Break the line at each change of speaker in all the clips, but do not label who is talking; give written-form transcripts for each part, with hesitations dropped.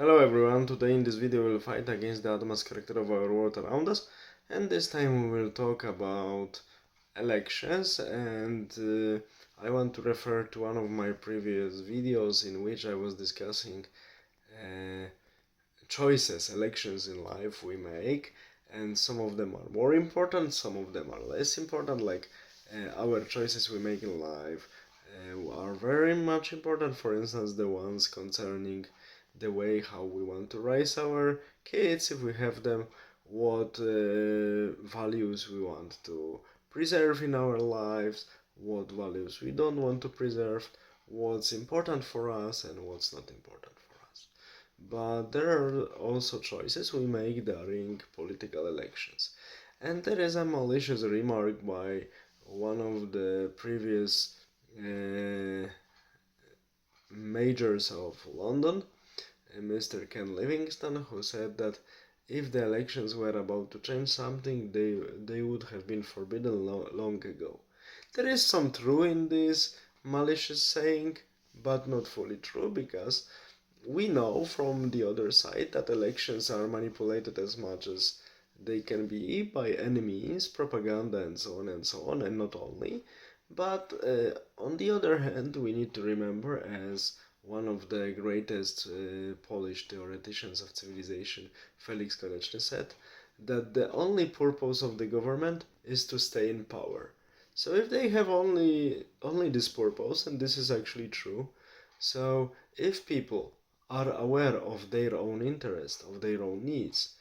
Hello everyone, today in this video we'll fight against the Adamas character of our world around us, and this time we will talk about elections, and I want to refer to one of my previous videos in which I was discussing uh, elections in life we make, and some of them are more important, some of them are less important, like our choices we make in life are very much important. For instance, the ones concerning the way how we want to raise our kids, if we have them, what values we want to preserve in our lives, what values we don't want to preserve, what's important for us and what's not important for us. But there are also choices we make during political elections. And there is a malicious remark by one of the previous majors of London, Mr. Ken Livingstone, who said that if the elections were about to change something, they would have been forbidden long ago. There is some truth in this malicious saying, but not fully true, because we know from the other side that elections are manipulated as much as they can be by any means, propaganda and so on, and not only. But on the other hand, we need to remember, as one of the greatest Polish theoreticians of civilization, Felix Koneczny, said, that the only purpose of the government is to stay in power. So if they have only this purpose, and this is actually true, so if people are aware of their own interest, of their own needs,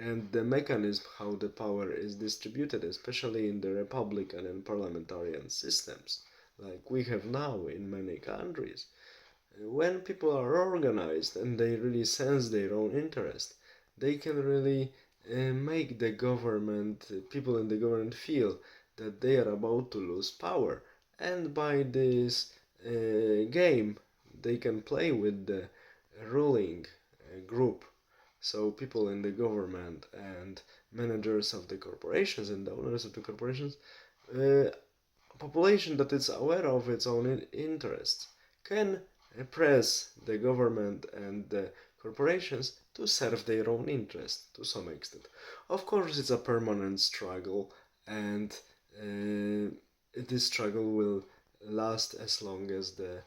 and the mechanism how the power is distributed, especially in the republican and parliamentarian systems like we have now in many countries, when people are organized and they really sense their own interest, they can really make the government, people in the government feel that they are about to lose power. And by this game, they can play with the ruling group. So people in the government and managers of the corporations and the owners of the corporations, a population that is aware of its own interests, can press the government and the corporations to serve their own interest to some extent. Of course, it's a permanent struggle, and this struggle will last as long as the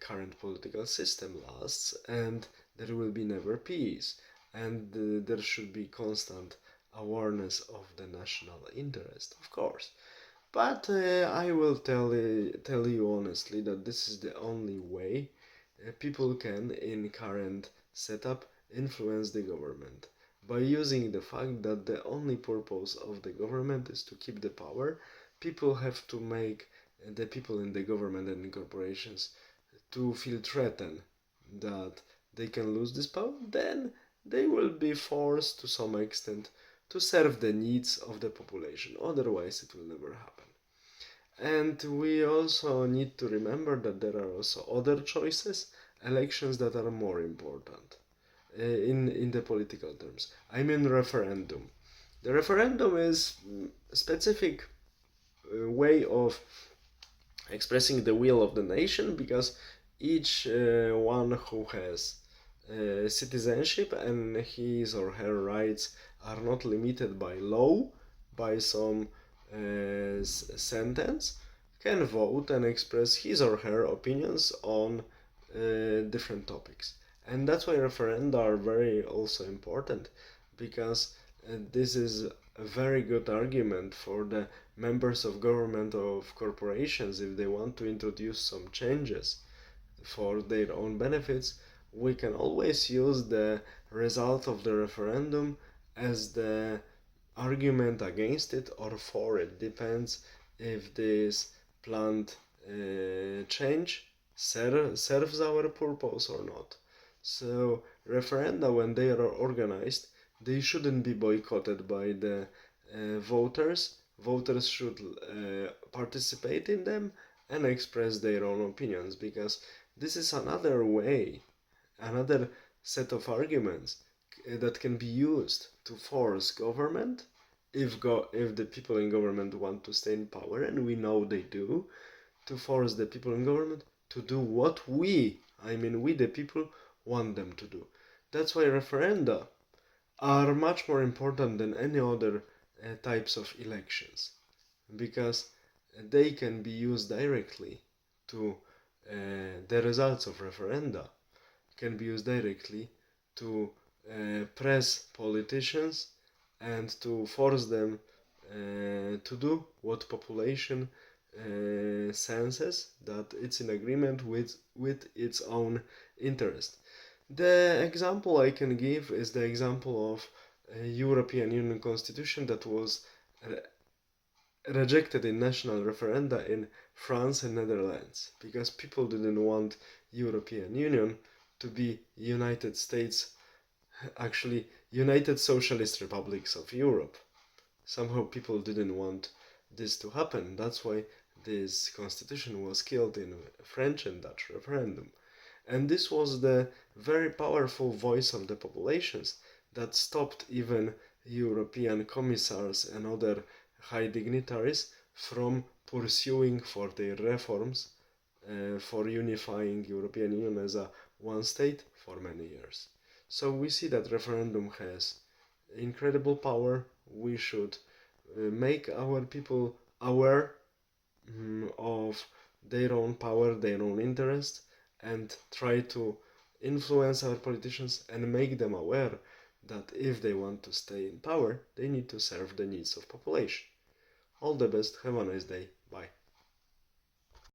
current political system lasts, and there will be never peace, and there should be constant awareness of the national interest, of course. But I will tell you honestly that this is the only way people can, in current setup, influence the government. By using the fact that the only purpose of the government is to keep the power, people have to make the people in the government and in corporations to feel threatened that they can lose this power, then they will be forced to some extent to serve the needs of the population. Otherwise, it will never happen. And we also need to remember that there are also other choices, elections that are more important in the political terms. I mean referendum. The referendum is a specific way of expressing the will of the nation, because each one who has citizenship and his or her rights are not limited by law, by some sentence, can vote and express his or her opinions on different topics. And that's why referenda are very also important, because this is a very good argument for the members of government of corporations. If they want to introduce some changes for their own benefits, we can always use the result of the referendum as the argument against it or for it. Depends if this planned change serves our purpose or not. So referenda, when they are organized, they shouldn't be boycotted by the voters. Voters should participate in them and express their own opinions, because this is another way, another set of arguments that can be used to force government, if the people in government want to stay in power, and we know they do, to force the people in government to do what we the people, want them to do. That's why referenda are much more important than any other types of elections, because they can be used directly to the results of referenda can be used directly to press politicians and to force them to do what population senses that it's in agreement with its own interest. The example I can give is the example of a European Union constitution that was rejected in national referenda in France and Netherlands because people didn't want European Union to be United States, actually United Socialist Republics of Europe. Somehow people didn't want this to happen. That's why this constitution was killed in French and Dutch referendum. And this was the very powerful voice of the populations that stopped even European commissars and other high dignitaries from pursuing for their reforms for unifying European Union as a one state for many years. So we see that referendum has incredible power. We should make our people aware of their own power, their own interest, and try to influence our politicians and make them aware that if they want to stay in power, they need to serve the needs of population. All the best, have a nice day, bye.